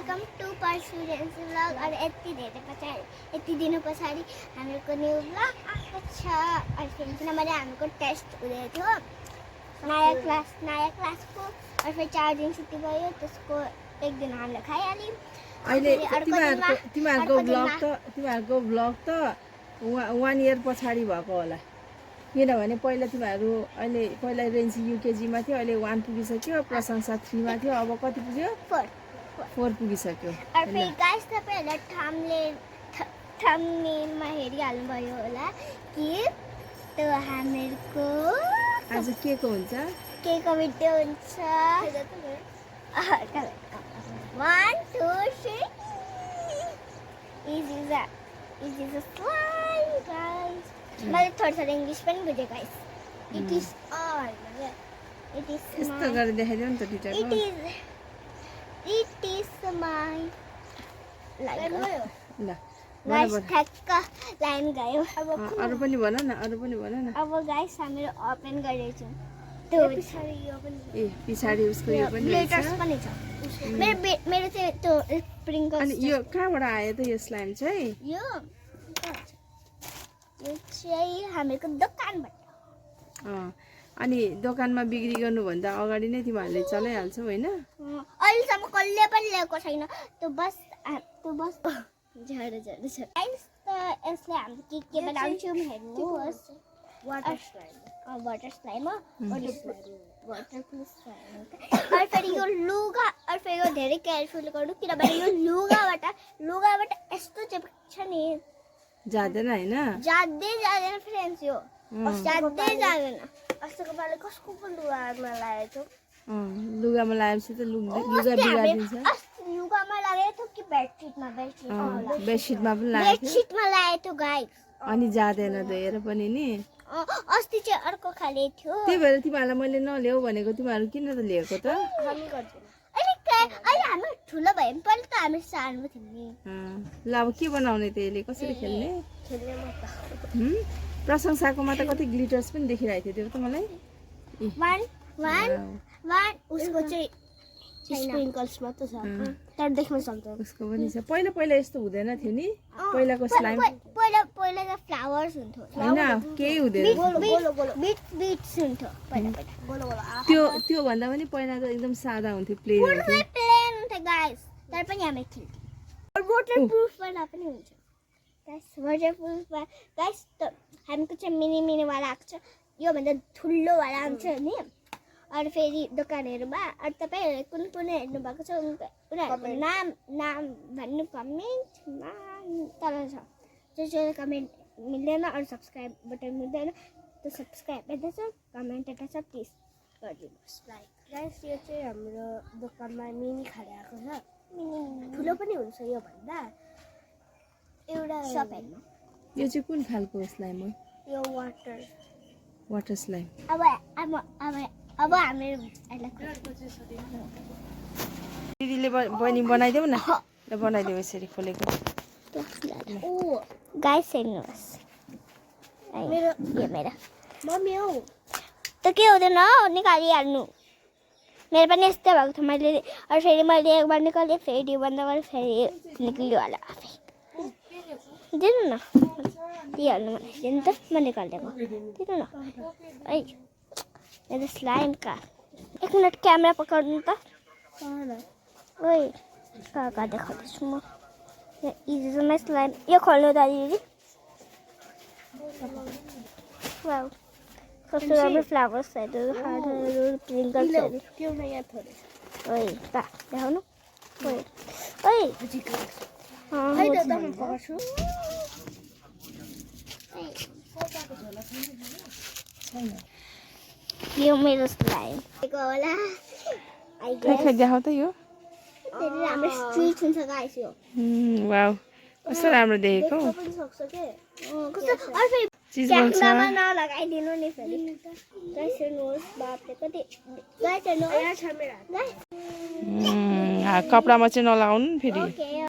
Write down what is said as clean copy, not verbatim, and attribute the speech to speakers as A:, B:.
A: Welcome to पर्सुरेन्स blog. अनि यति धेरै पछाडि यति दिनु पछाडि हामीहरूको न्यू ब्लग आएको छ। अनि फेरि किनभने हामीको टेस्ट हुँदै थियो नयाँ क्लासको। अनि फेरि 4 दिन छुट्टी भयो, त्यसको एक दिन हामीले खाइहाल्यौँ।
B: अहिले तिमीहरूको ब्लग त 1 इयर पछाडि भएको होला, किनभने पहिला तिमीहरू अहिले पहिला रेन्सी युकेजीमा थियो, अहिले 1 पुगिसक्यो, प्रशंसा 3 मा थियो, अब कति पुग्यो? 4 पुगिसक्यो।
A: अनि फेरि गाइस तपाईहरुले थम्बनेलमा हेरिहाल्नुभयो होला कि त्यो हामीहरूको
B: आज के को हुन्छ?
A: के को भिडियो हुन्छ। 1 2 3 It is a slime, guys. मैले थोड़ा इंग्लिश पनि बुझे guys. It is all. It is
B: यस्तो गरेर देखाइदेऊ नि त टिचरले।
A: It is my लाइन गयो।
B: ल
A: गाइस ठ्याक्क लाइन गयो।
B: अरु पनि भन न।
A: अब गाइस हामीले ओपन गरिरहेछौँ। त्यो पछाडी यो पनि
B: ए पछाडी उसको यो पनि
A: ग्लिटर्स पनि छ। मेरो चाहिँ त्यो स्प्रिङ्कल्स।
B: अनि यो कहाँबाट आयो त यो स्लाइम चाहिँ?
A: यो चाहिँ हामीको दोकानबाट।
B: अनि दोकानमा बिक्री गर्नुभन्दा अगाडि नै तिमीहरूले चलाइहाल्छौ हैन?
A: अहिलेसम्म कसले पनि ल्याएको छैन। त्यो बस झरे छ। गाइस त यसले हामी के बनाउँछौँ हेर्नुहोस्। वाटर स्लाइम हो। Waterproof slime. और फेरि यो लुगा, और फेरि यो धेरै केयरफुल गर्नु किनभने यो लुगाबाट यस्तो चिप्छ नि
B: जादैन हैन?
A: जाँदैन फ्रेन्ड्स, यो जाँदैन। अस्तिको पालि कसको पो लुगामा लगाएको थियो?
B: लुगामा लगाएपछि त लुगा बिगारिदिन्छ।
A: लुगामा लगाएको थियो कि बेडसिटमा
B: बेडसिटमा पनि लगाएको थियो।
A: बेडसिटमा लगाएको थियो गाइस।
B: अनि जाँदैन त हेर पनि नि।
A: अस्ति चाहिँ अर्को खाले थियो।
B: त्यही भएर तिमीहरूलाई मैले नल्याऊ भनेको, तिमीहरू किन त लिएको त?
A: हामी गर्छौँ। अहिले हामी ठुलो भयौँ, पहिला त हामी सानो थियौँ नि।
B: ल अब के बनाउने त यसले? कसरी खेल्ने? प्रशंसाकोमा त कति ग्लिटर्स पनि देखिरहेको थियो त्यो त मलाई।
A: 1 उसको चाहिँ स्प्रिङ्कल्स मात्र छ, तर देख्न सक्दैन।
B: उसको पनि छ। पहिला यस्तो हुँदैन थियो नि, पहिलाको स्लाइम।
A: पहिला त फ्लावर्स हुन्थ्यो
B: हैन, केही हुँदैन।
A: बिट्स हुन्थ्यो पहिला।
B: त्यो भन्दा पनि पहिला त एकदम सादा हुन्थ्यो, प्लेन हुन्थ्यो।
A: प्लेन हुन्थ्यो गाइस, तर पनि हामी खेल्थ्यौँ। वाटरप्रुफ वाला पनि हुन्छ गाइस। वाटरप्रुफ गाइस त हामीको चाहिँ मिनी वाला आएको छ। यो भन्दा ठुलो वाला आउँछ नि। और फेरि दोकानहरुमा अरु तपाईहरुले कुन हेर्नु भएको छ उनीहरुको नाम भन्नु कमेन्टमा तल छ। जो कमेन्ट मिल्दैन और सब्स्क्राइब बटन मिल्दैन, त्यो सब्स्क्राइब गर्दैछ, कमेन्ट गर्दैछ, प्लिज गरिदिनुहोस् लाइक। गाइस यो चाहिँ हाम्रो दोकानमा मिनी खाले आएको छ। मिनी ठुलो पनि हुन्छ यो भन्दा। एउटा सब हेर्नु।
B: यो चाहिँ कुन खालको स्लाइम हो?
A: यो वाटर
B: स्लाइम।
A: अब हामी
B: दिदीले बनी बनाइदेऊ न। ल बनाइदेऊ यसरी खोलेको।
A: गाइस हेर्नुहोस्। मेरो मम्मी हो त के हुँदैन, निकालिहाल्नु। मेरो पनि यस्तै भएको थियो। मैले एक बार निकालेँ, फेरि बन्द गरेँ, फेरि निक्लियो होला आफै। दिनु न, दिइहाल्नु मलाई। दिनु त, म निकालिदिएको। दिनु न। है मेरो स्लाइम का। 1 मिनट क्यामेरा पक्राउनु त। ओइ कहाँ देखाउँदैछु म। इजमा स्लाइम यो खोल्नु त दिदी। वाउ कस्तो राम्रो फ्लावर्स छ। हार्टहरू, ट्विङ्कल्सहरू। त्यो यहाँ थोरै। ओइ त देखाउनु। ओइ है त म पकाउँछु। यो मेरो स्लाइम होला।
B: खै देखाउ त यो।
A: फेरि हाम्रो स्ट्रिट हुन्छ गाइस यो।
B: वाउ कस्तो राम्रो देखेको।
A: पनि सक्छ के। कस्तो और फेरि क्यामेरामा नलगाइदिनु नि फेरि। गाइस हेर्नुहोस्, बापले कति। गाइस हेर्नु यहाँ छ मेरो हात।
B: कपडामा चाहिँ नलाउनु फेरि।
A: ओके